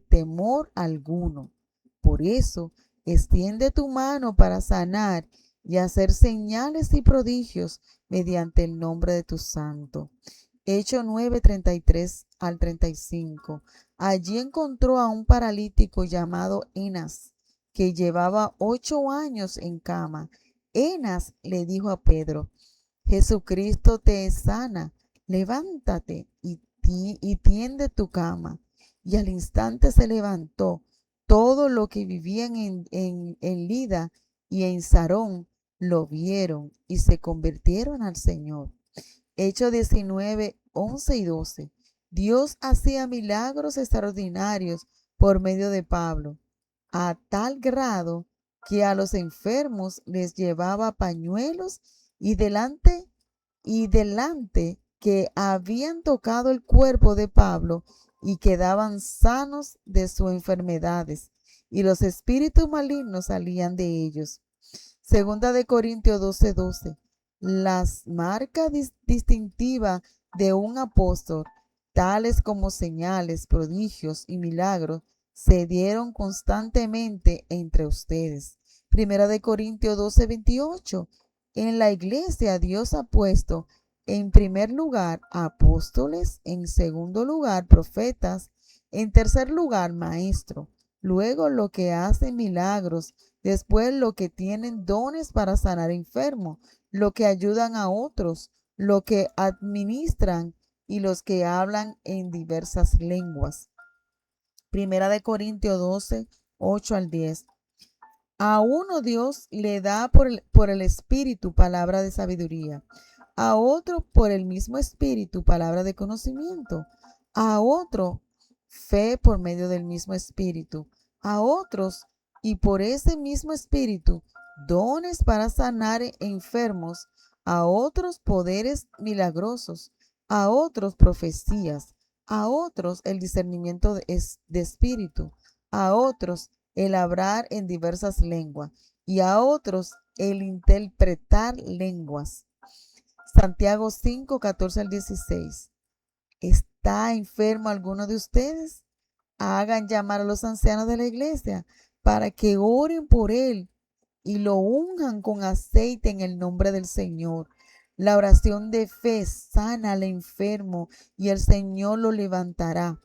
temor alguno. Por eso, extiende tu mano para sanar y hacer señales y prodigios mediante el nombre de tu santo. Hechos 9, 33 al 35. Allí encontró a un paralítico llamado Enas, que llevaba 8 años en cama. Enas le dijo a Pedro: Jesucristo te sana, levántate y tiende tu cama. Y al instante se levantó. Todo lo que vivían en Lida y en Sarón lo vieron y se convirtieron al Señor. Hechos 19, 11 y 12. Dios hacía milagros extraordinarios por medio de Pablo, a tal grado que a los enfermos les llevaba pañuelos y delante que habían tocado el cuerpo de Pablo y quedaban sanos de sus enfermedades, y los espíritus malignos salían de ellos. Segunda de Corintios 12:12. Las marcas distintivas de un apóstol, tales como señales, prodigios y milagros, se dieron constantemente entre ustedes. Primera de Corintios 12:28. En la iglesia Dios ha puesto en primer lugar apóstoles, en segundo lugar profetas, en tercer lugar maestros, luego los que hacen milagros, después los que tienen dones para sanar enfermos, los que ayudan a otros, los que administran y los que hablan en diversas lenguas. Primera de Corintios 12, 8 al 10. A uno Dios le da por el Espíritu palabra de sabiduría, a otro por el mismo Espíritu palabra de conocimiento, a otro fe por medio del mismo Espíritu, a otros y por ese mismo Espíritu dones para sanar enfermos, a otros poderes milagrosos, a otros profecías, a otros el discernimiento de espíritu, a otros el hablar en diversas lenguas y a otros el interpretar lenguas. Santiago 5, 14 al 16. ¿Está enfermo alguno de ustedes? Hagan llamar a los ancianos de la iglesia para que oren por él y lo unjan con aceite en el nombre del Señor. La oración de fe sana al enfermo y el Señor lo levantará.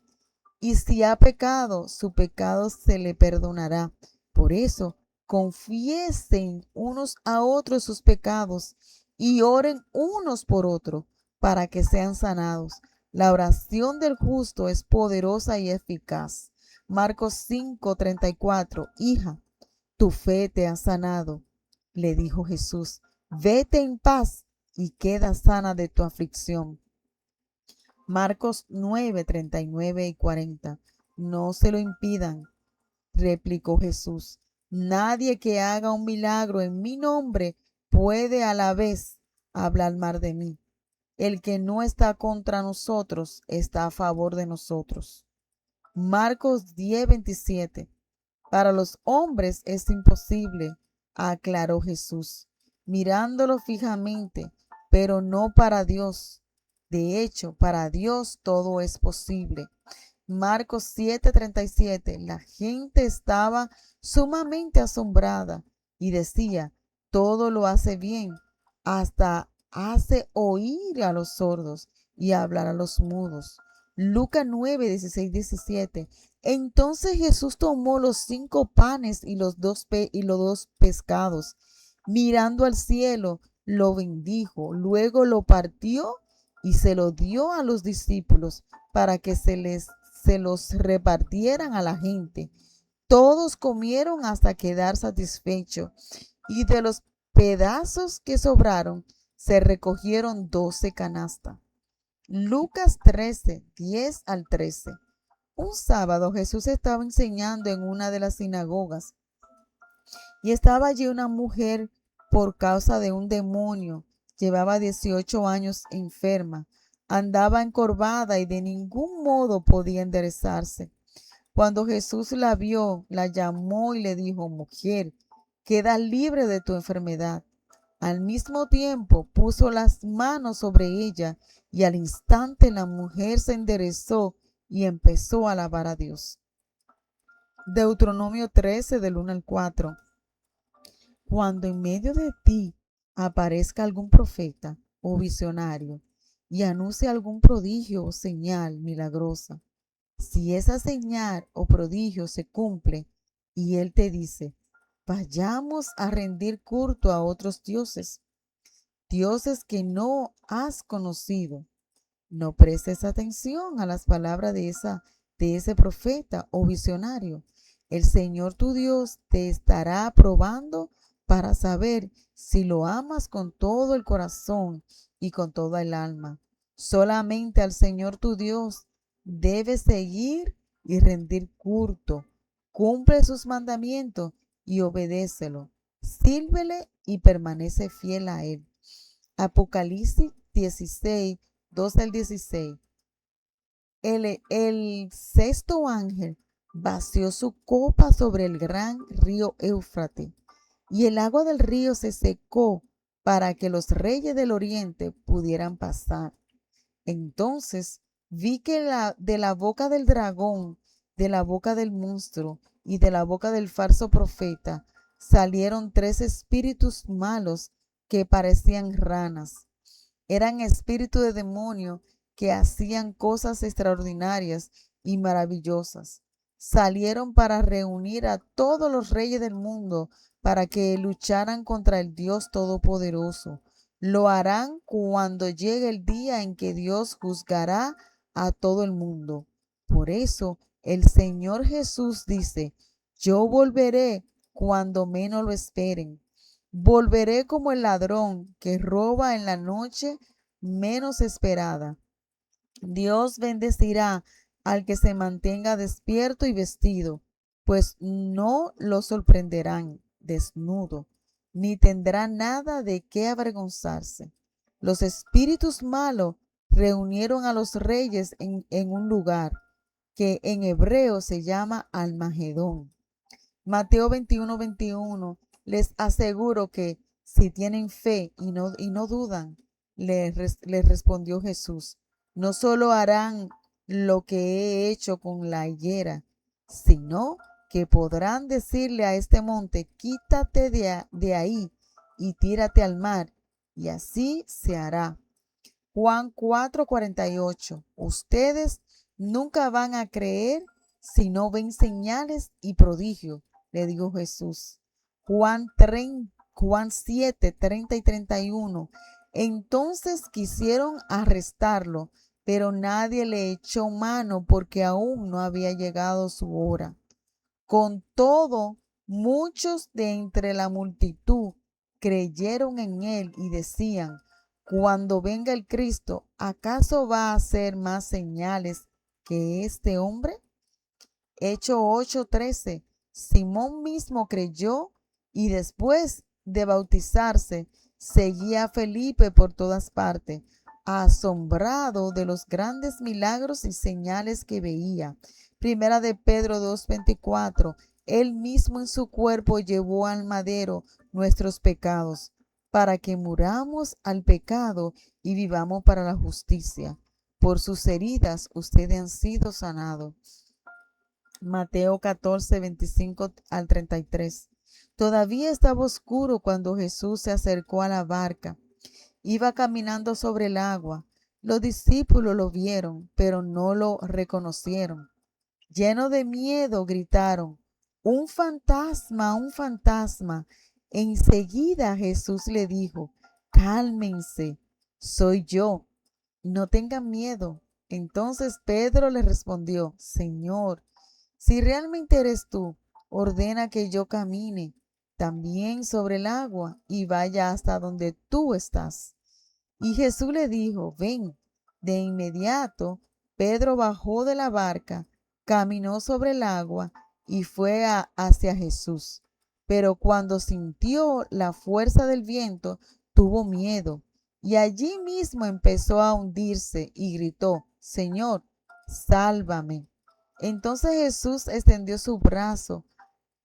Y si ha pecado, su pecado se le perdonará. Por eso, confiesen unos a otros sus pecados y oren unos por otros para que sean sanados. La oración del justo es poderosa y eficaz. Marcos 5:34. Hija, tu fe te ha sanado, le dijo Jesús. Vete en paz y queda sana de tu aflicción. Marcos 9:39 y 40. No se lo impidan, replicó Jesús. Nadie que haga un milagro en mi nombre puede a la vez hablar mal de mí. El que no está contra nosotros está a favor de nosotros. Marcos 10:27. Para los hombres es imposible, aclaró Jesús, mirándolo fijamente, pero no para Dios. De hecho, para Dios todo es posible. Marcos 7:37. La gente estaba sumamente asombrada y decía, todo lo hace bien, hasta hace oír a los sordos y hablar a los mudos. Lucas 9:16, 17. Entonces Jesús tomó los 5 panes y los dos pescados, mirando al cielo, lo bendijo, luego lo partió y se lo dio a los discípulos para que se los repartieran a la gente. Todos comieron hasta quedar satisfechos, y de los pedazos que sobraron se recogieron 12 canastas. Lucas 13, 10 al 13. Un sábado Jesús estaba enseñando en una de las sinagogas y estaba allí una mujer por causa de un demonio. Llevaba 18 años enferma, andaba encorvada y de ningún modo podía enderezarse. Cuando Jesús la vio, la llamó y le dijo, mujer, queda libre de tu enfermedad. Al mismo tiempo puso las manos sobre ella y al instante la mujer se enderezó y empezó a alabar a Dios. Deuteronomio 13 del 1 al 4. Cuando en medio de ti aparezca algún profeta o visionario y anuncie algún prodigio o señal milagrosa, si esa señal o prodigio se cumple y él te dice, vayamos a rendir culto a otros dioses, dioses que no has conocido, no prestes atención a las palabras de ese profeta o visionario. El Señor tu Dios te estará probando para saber si lo amas con todo el corazón y con toda el alma. Solamente al Señor tu Dios debes seguir y rendir culto. Cumple sus mandamientos y obedécelo. Sírvele y permanece fiel a él. Apocalipsis 16, 12 al 16. El sexto ángel vació su copa sobre el gran río Éufrates, y el agua del río se secó para que los reyes del oriente pudieran pasar. Entonces vi que de la boca del dragón, de la boca del monstruo y de la boca del falso profeta salieron tres espíritus malos que parecían ranas. Eran espíritus de demonio que hacían cosas extraordinarias y maravillosas. Salieron para reunir a todos los reyes del mundo para que lucharan contra el Dios Todopoderoso. Lo harán cuando llegue el día en que Dios juzgará a todo el mundo. Por eso el Señor Jesús dice, yo volveré cuando menos lo esperen. Volveré como el ladrón que roba en la noche menos esperada. Dios bendecirá al que se mantenga despierto y vestido, pues no lo sorprenderán desnudo, ni tendrá nada de qué avergonzarse. Los espíritus malos reunieron a los reyes en un lugar que en hebreo se llama Almagedón. Mateo 21, 21. Les aseguro que si tienen fe y no dudan, les respondió Jesús, no solo harán lo que he hecho con la higuera, sino que podrán decirle a este monte, quítate de ahí y tírate al mar, y así se hará. Juan 4:48. Ustedes nunca van a creer si no ven señales y prodigios, le dijo Jesús. Juan 7, 30 y 31. Entonces quisieron arrestarlo, pero nadie le echó mano porque aún no había llegado su hora. Con todo, muchos de entre la multitud creyeron en él y decían, cuando venga el Cristo, ¿acaso va a hacer más señales que este hombre? Hechos 8:13. Simón mismo creyó y después de bautizarse, seguía a Felipe por todas partes, asombrado de los grandes milagros y señales que veía. Primera de Pedro 2:24. Él mismo en su cuerpo llevó al madero nuestros pecados, para que muramos al pecado y vivamos para la justicia. Por sus heridas ustedes han sido sanados. Mateo 14, 25 al 33. Todavía estaba oscuro cuando Jesús se acercó a la barca. Iba caminando sobre el agua. Los discípulos lo vieron, pero no lo reconocieron. Llenos de miedo, gritaron, ¡un fantasma, un fantasma! Enseguida Jesús le dijo, cálmense, soy yo, no tengan miedo. Entonces Pedro le respondió, Señor, si realmente eres tú, ordena que yo camine también sobre el agua y vaya hasta donde tú estás. Y Jesús le dijo, ven. De inmediato, Pedro bajó de la barca, caminó sobre el agua y fue hacia Jesús. Pero cuando sintió la fuerza del viento, tuvo miedo y allí mismo empezó a hundirse y gritó, Señor, sálvame. Entonces Jesús extendió su brazo,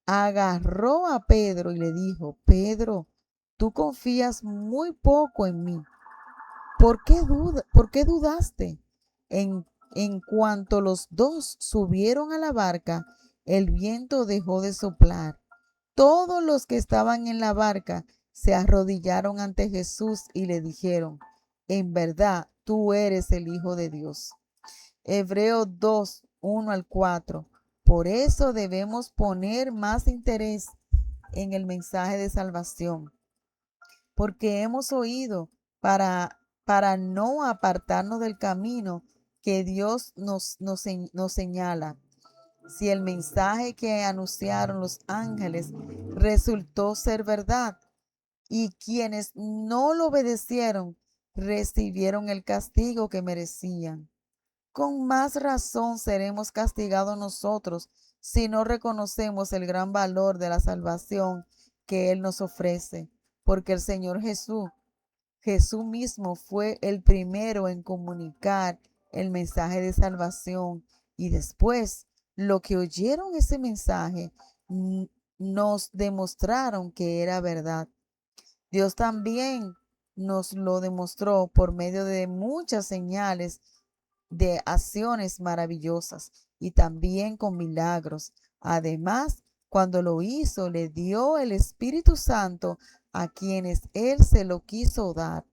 agarró a Pedro y le dijo, Pedro, tú confías muy poco en mí. ¿Por qué dudaste? En cuanto los dos subieron a la barca, el viento dejó de soplar. Todos los que estaban en la barca se arrodillaron ante Jesús y le dijeron, en verdad, tú eres el Hijo de Dios. Hebreos 2, 1 al 4. Por eso debemos poner más interés en el mensaje de salvación, porque hemos oído para no apartarnos del camino que Dios nos señala. si el mensaje que anunciaron los ángeles resultó ser verdad, y quienes no lo obedecieron recibieron el castigo que merecían. Con más razón seremos castigados nosotros si no reconocemos el gran valor de la salvación que Él nos ofrece, porque el Señor Jesús mismo fue el primero en comunicar el mensaje de salvación, y después lo que oyeron ese mensaje nos demostraron que era verdad. Dios también nos lo demostró por medio de muchas señales, de acciones maravillosas y también con milagros. Además, cuando lo hizo, le dio el Espíritu Santo a quienes Él se lo quiso dar.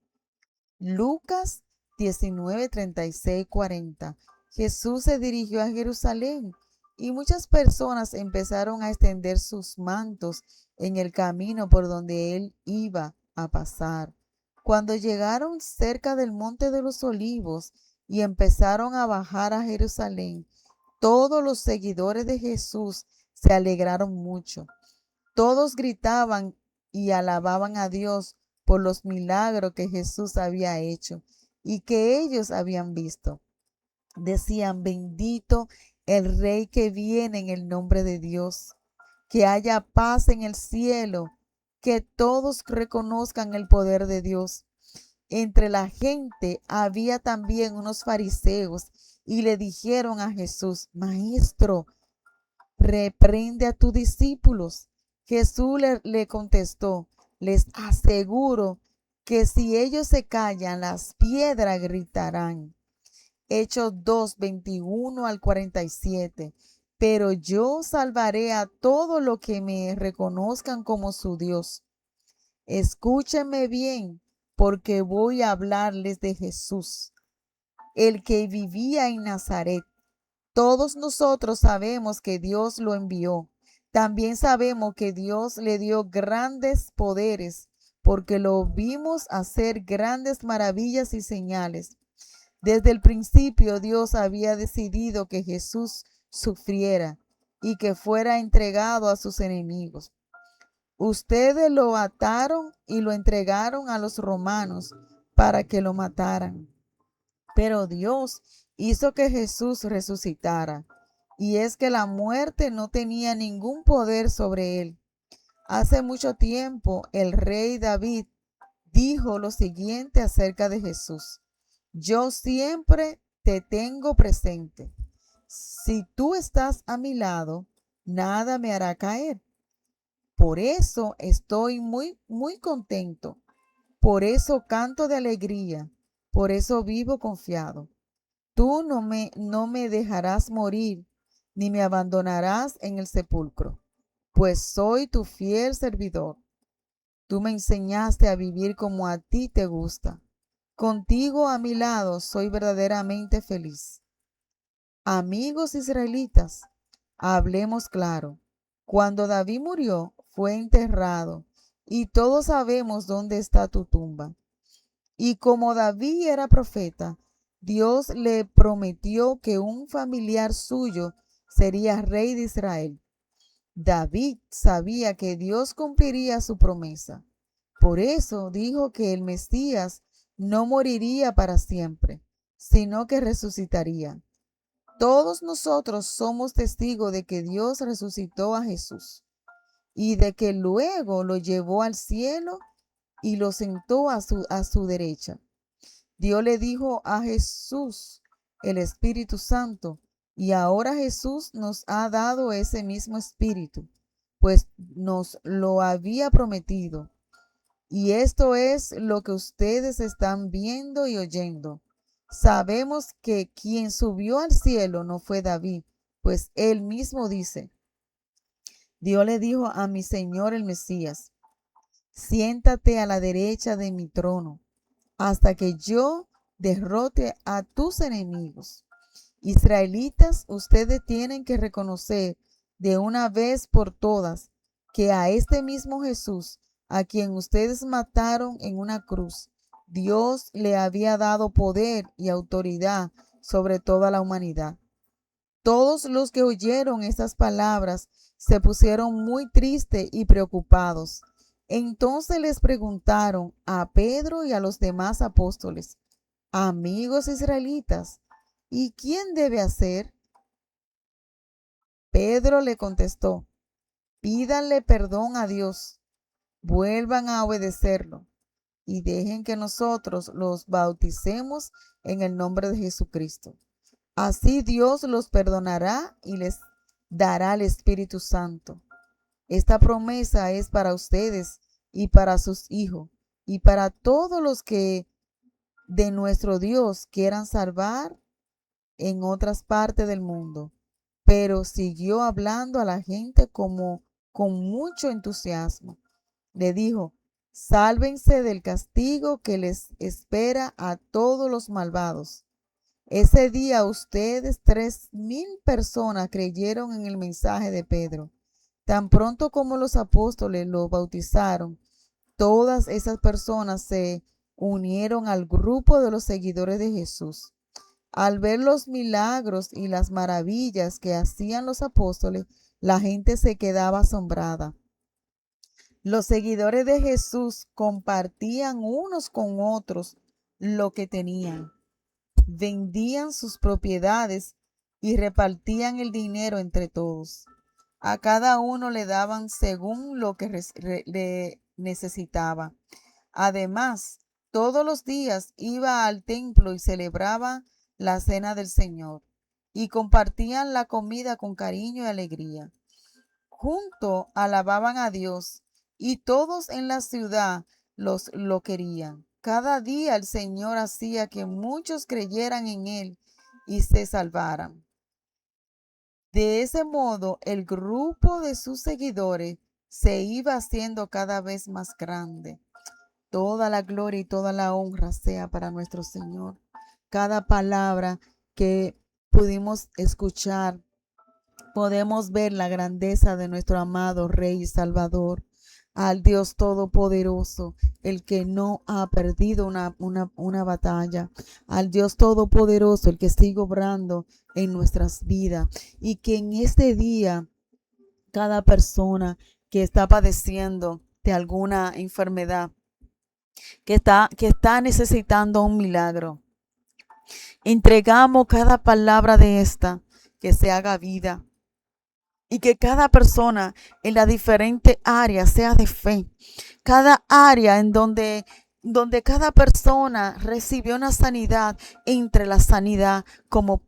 Lucas 19, 36, 40. Jesús se dirigió a Jerusalén y muchas personas empezaron a extender sus mantos en el camino por donde Él iba a pasar. Cuando llegaron cerca del Monte de los Olivos y empezaron a bajar a Jerusalén, todos los seguidores de Jesús se alegraron mucho. Todos gritaban y alababan a Dios por los milagros que Jesús había hecho y que ellos habían visto. Decían: bendito el Rey que viene en el nombre de Dios, que haya paz en el cielo, que todos reconozcan el poder de Dios. Entre la gente había también unos fariseos y le dijeron a Jesús: Maestro, reprende a tus discípulos. Jesús le contestó: les aseguro que si ellos se callan, las piedras gritarán. Hechos 2, 21 al 47. Pero yo salvaré a todo lo que me reconozcan como su Dios. Escúchenme bien, porque voy a hablarles de Jesús, el que vivía en Nazaret. Todos nosotros sabemos que Dios lo envió. También sabemos que Dios le dio grandes poderes, porque lo vimos hacer grandes maravillas y señales. Desde el principio Dios había decidido que Jesús sufriera y que fuera entregado a sus enemigos. Ustedes lo ataron y lo entregaron a los romanos para que lo mataran. Pero Dios hizo que Jesús resucitara, y es que la muerte no tenía ningún poder sobre él. Hace mucho tiempo el rey David dijo lo siguiente acerca de Jesús: yo siempre te tengo presente. Si tú estás a mi lado, nada me hará caer. Por eso estoy muy contento. Por eso canto de alegría. Por eso vivo confiado. Tú no me dejarás morir, ni me abandonarás en el sepulcro, pues soy tu fiel servidor. Tú me enseñaste a vivir como a ti te gusta. Contigo a mi lado soy verdaderamente feliz. Amigos israelitas, hablemos claro. Cuando David murió, fue enterrado, y todos sabemos dónde está tu tumba. Y como David era profeta, Dios le prometió que un familiar suyo sería rey de Israel. David sabía que Dios cumpliría su promesa. Por eso dijo que el Mesías no moriría para siempre, sino que resucitaría. Todos nosotros somos testigos de que Dios resucitó a Jesús y de que luego lo llevó al cielo y lo sentó a su derecha. Dios le dijo a Jesús el Espíritu Santo, y ahora Jesús nos ha dado ese mismo Espíritu, pues nos lo había prometido. Y esto es lo que ustedes están viendo y oyendo. Sabemos que quien subió al cielo no fue David, pues él mismo dice: Dios le dijo a mi Señor el Mesías: siéntate a la derecha de mi trono hasta que yo derrote a tus enemigos. Israelitas, ustedes tienen que reconocer de una vez por todas que a este mismo Jesús, a quien ustedes mataron en una cruz, Dios le había dado poder y autoridad sobre toda la humanidad. Todos los que oyeron estas palabras se pusieron muy tristes y preocupados. Entonces les preguntaron a Pedro y a los demás apóstoles: amigos israelitas, ¿y quién debe hacer? Pedro le contestó: pídanle perdón a Dios, vuelvan a obedecerlo y dejen que nosotros los bauticemos en el nombre de Jesucristo. Así Dios los perdonará y les dará el Espíritu Santo. Esta promesa es para ustedes y para sus hijos y para todos los que de nuestro Dios quieran salvar en otras partes del mundo. Pero siguió hablando a la gente como con mucho entusiasmo. Le dijo: sálvense del castigo que les espera a todos los malvados. Ese día ustedes, 3,000 personas, creyeron en el mensaje de Pedro. Tan pronto como los apóstoles lo bautizaron, todas esas personas se unieron al grupo de los seguidores de Jesús. Al ver los milagros y las maravillas que hacían los apóstoles, la gente se quedaba asombrada. Los seguidores de Jesús compartían unos con otros lo que tenían, vendían sus propiedades y repartían el dinero entre todos. A cada uno le daban según lo que le necesitaba. Además, todos los días iba al templo y celebraba la cena del Señor y compartían la comida con cariño y alegría. Juntos alababan a Dios y todos en la ciudad lo querían. Cada día el Señor hacía que muchos creyeran en Él y se salvaran. De ese modo, el grupo de sus seguidores se iba haciendo cada vez más grande. Toda la gloria y toda la honra sea para nuestro Señor. Cada palabra que pudimos escuchar, podemos ver la grandeza de nuestro amado Rey y Salvador, al Dios Todopoderoso, el que no ha perdido una batalla, al Dios Todopoderoso, el que sigue obrando en nuestras vidas, y que en este día cada persona que está padeciendo de alguna enfermedad, que está necesitando un milagro, entregamos cada palabra de esta, que se haga vida. Y que cada persona en la diferente área sea de fe. Cada área en donde cada persona recibió una sanidad, entre la sanidad como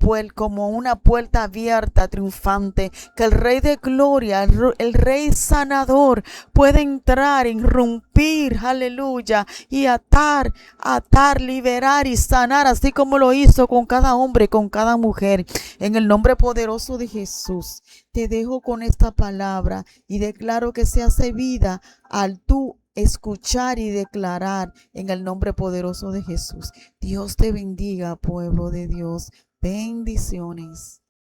una puerta abierta, triunfante, que el Rey de Gloria, el Rey sanador, puede entrar, irrumpir, aleluya, y atar, liberar y sanar, así como lo hizo con cada hombre, con cada mujer. En el nombre poderoso de Jesús, te dejo con esta palabra y declaro que se hace vida al tú escuchar y declarar en el nombre poderoso de Jesús. Dios te bendiga, pueblo de Dios. Bendiciones.